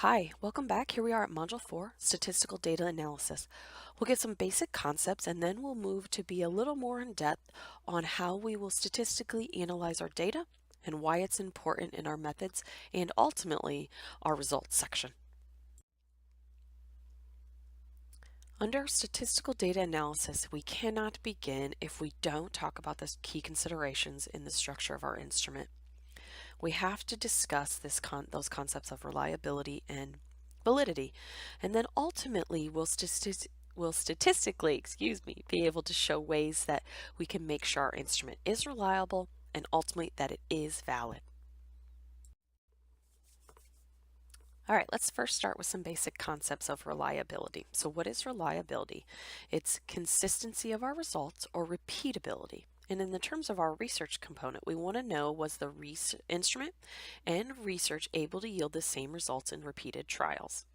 Hi, welcome back. Here we are at Module 4, Statistical Data Analysis. We'll get some basic concepts and then we'll move to be a little more in depth on how we will statistically analyze our data and why it's important in our methods and ultimately our results section. Under statistical data analysis, we cannot begin if we don't talk about the key considerations in the structure of our instrument. We have to discuss those concepts of reliability and validity, and then ultimately we'll statistically, be able to show ways that we can make sure our instrument is reliable and ultimately that it is valid. All right, let's first start with some basic concepts of reliability. So what is reliability? It's consistency of our results or repeatability. And in the terms of our research component, we want to know, was the instrument and research able to yield the same results in repeated trials?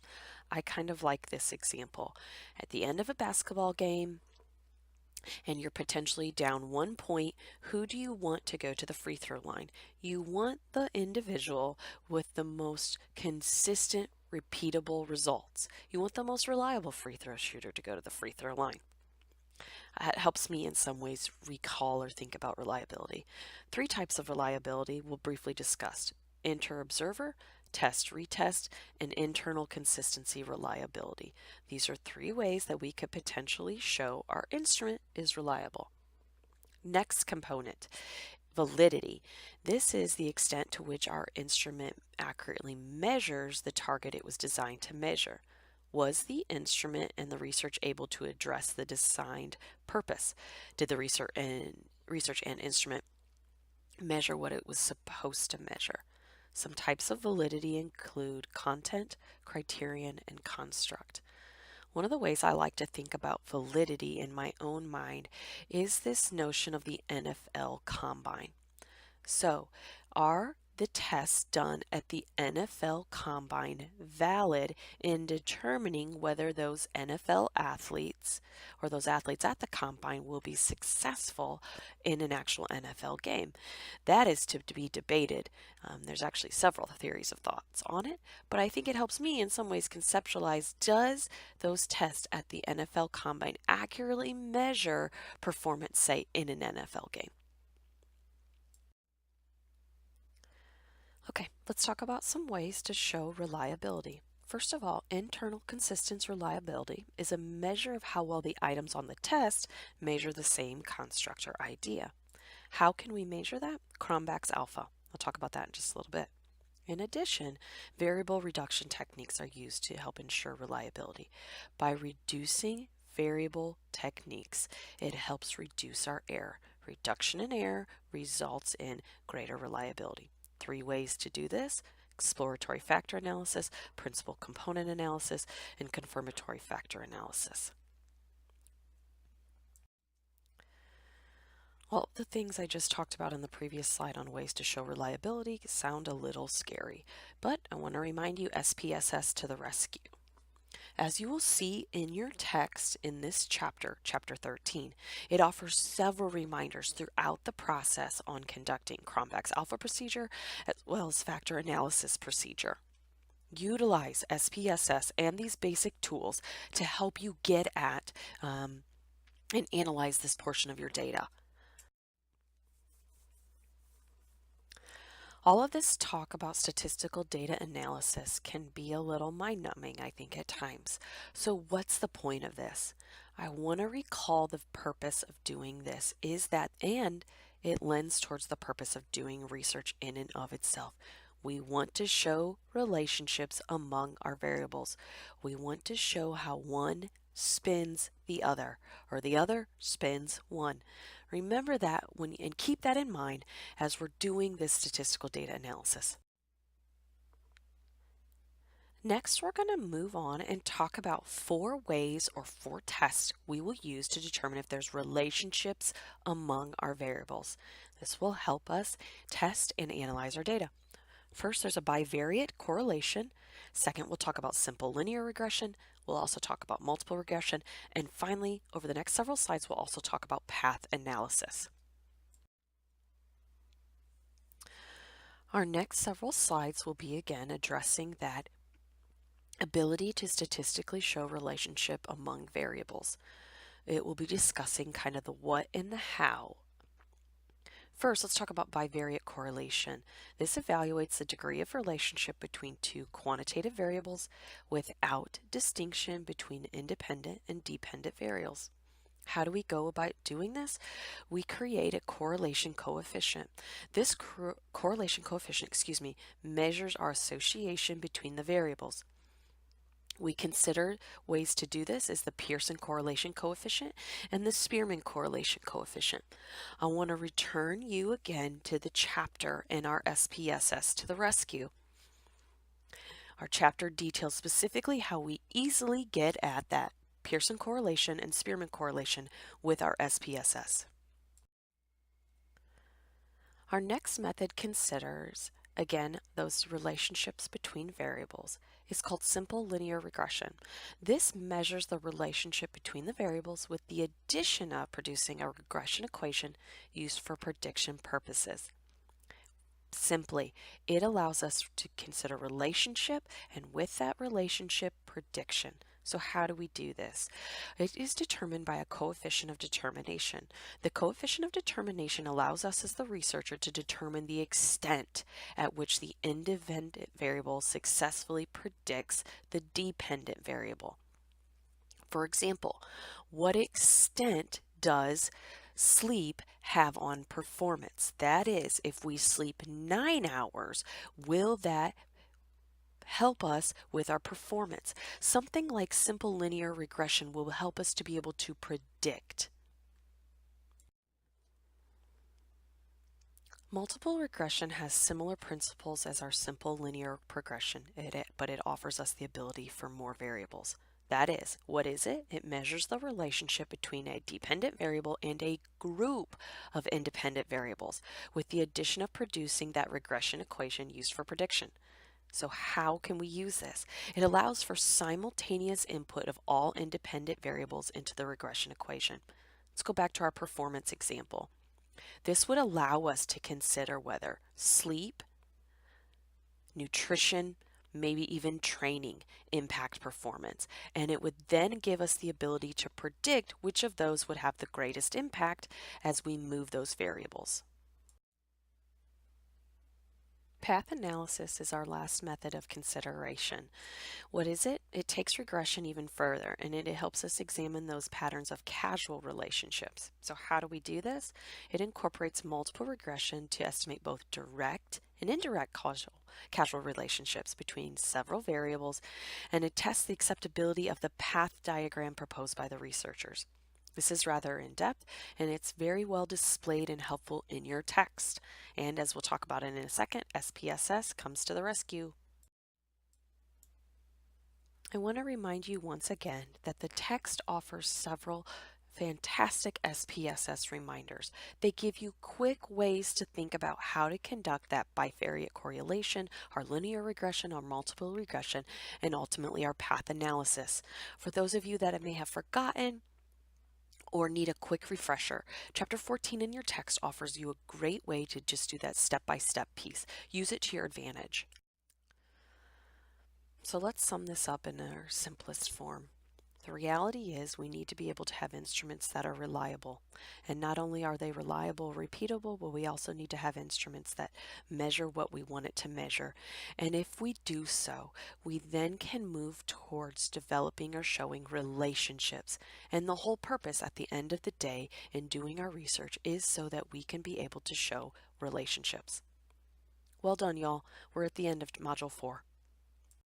I kind of like this example. At the end of a basketball game, and you're potentially down 1 point, who do you want to go to the free throw line? You want the individual with the most consistent, repeatable results. You want the most reliable free throw shooter to go to the free throw line. It helps me in some ways recall or think about reliability. 3 types of reliability we'll briefly discuss: inter-observer, test-retest, and internal consistency reliability. These are 3 ways that we could potentially show our instrument is reliable. Next component, validity. This is the extent to which our instrument accurately measures the target it was designed to measure. Was the instrument and the research able to address the designed purpose? Did the research and instrument measure what it was supposed to measure? Some types of validity include content, criterion, and construct. One of the ways I like to think about validity in my own mind is this notion of the NFL Combine. So, are the tests done at the NFL Combine valid in determining whether those NFL athletes or those athletes at the Combine will be successful in an actual NFL game? That is to be debated. There's actually several theories of thoughts on it, but I think it helps me in some ways conceptualize, does those tests at the NFL Combine accurately measure performance, say, in an NFL game? Okay, let's talk about some ways to show reliability. First of all, internal consistent reliability is a measure of how well the items on the test measure the same construct or idea. How can we measure that? Cronbach's alpha. I'll talk about that in just a little bit. In addition, variable reduction techniques are used to help ensure reliability. By reducing variable techniques, it helps reduce our error. Reduction in error results in greater reliability. 3 ways to do this: exploratory factor analysis, principal component analysis, and confirmatory factor analysis. All the things I just talked about in the previous slide on ways to show reliability sound a little scary, but I want to remind you, SPSS to the rescue. As you will see in your text in this chapter, chapter 13, it offers several reminders throughout the process on conducting Cronbach's alpha procedure as well as factor analysis procedure. Utilize SPSS and these basic tools to help you get at and analyze this portion of your data. All of this talk about statistical data analysis can be a little mind-numbing, I think, at times. So what's the point of this? I want to recall the purpose of doing this is that, and it lends towards the purpose of doing research in and of itself. We want to show relationships among our variables. We want to show how one spins the other, or the other spins one. Remember that and keep that in mind as we're doing this statistical data analysis. Next, we're going to move on and talk about 4 ways or 4 tests we will use to determine if there's relationships among our variables. This will help us test and analyze our data. First, there's a bivariate correlation. Second, we'll talk about simple linear regression. We'll also talk about multiple regression. And finally, over the next several slides, we'll also talk about path analysis. Our next several slides will be again addressing that Ability to statistically show relationship among variables. It will be discussing kind of the what and the how. First, let's talk about bivariate correlation. This evaluates the degree of relationship between two quantitative variables without distinction between independent and dependent variables. How do we go about doing this? We create a correlation coefficient. This correlation coefficient, measures our association between the variables. We consider ways to do this is the Pearson correlation coefficient and the Spearman correlation coefficient. I want to return you again to the chapter in our SPSS to the rescue. Our chapter details specifically how we easily get at that Pearson correlation and Spearman correlation with our SPSS. Our next method considers, again, those relationships between variables. It's called simple linear regression. This measures the relationship between the variables with the addition of producing a regression equation used for prediction purposes. Simply, it allows us to consider relationship and with that relationship prediction. So how do we do this? It is determined by a coefficient of determination. The coefficient of determination allows us as the researcher to determine the extent at which the independent variable successfully predicts the dependent variable. For example, what extent does sleep have on performance? That is, if we sleep 9 hours, will that help us with our performance? Something like simple linear regression will help us to be able to predict. Multiple regression has similar principles as our simple linear progression, but it offers us the ability for more variables. That is, what is it? It measures the relationship between a dependent variable and a group of independent variables with the addition of producing that regression equation used for prediction. So how can we use this? It allows for simultaneous input of all independent variables into the regression equation. Let's go back to our performance example. This would allow us to consider whether sleep, nutrition, maybe even training impact performance, and it would then give us the ability to predict which of those would have the greatest impact as we move those variables. Path analysis is our last method of consideration. What is it? It takes regression even further, and it helps us examine those patterns of causal relationships. So how do we do this? It incorporates multiple regression to estimate both direct and indirect causal relationships between several variables, and it tests the acceptability of the path diagram proposed by the researchers. This is rather in-depth, and it's very well displayed and helpful in your text. And as we'll talk about in a second, SPSS comes to the rescue. I want to remind you once again that the text offers several fantastic SPSS reminders. They give you quick ways to think about how to conduct that bivariate correlation, our linear regression, our multiple regression, and ultimately our path analysis. For those of you that may have forgotten, or need a quick refresher, Chapter 14 in your text offers you a great way to just do that step-by-step piece. Use it to your advantage. So let's sum this up in our simplest form. The reality is we need to be able to have instruments that are reliable. And not only are they reliable, repeatable, but we also need to have instruments that measure what we want it to measure. And if we do so, we then can move towards developing or showing relationships. And the whole purpose at the end of the day in doing our research is so that we can be able to show relationships. Well done, y'all. We're at the end of Module 4.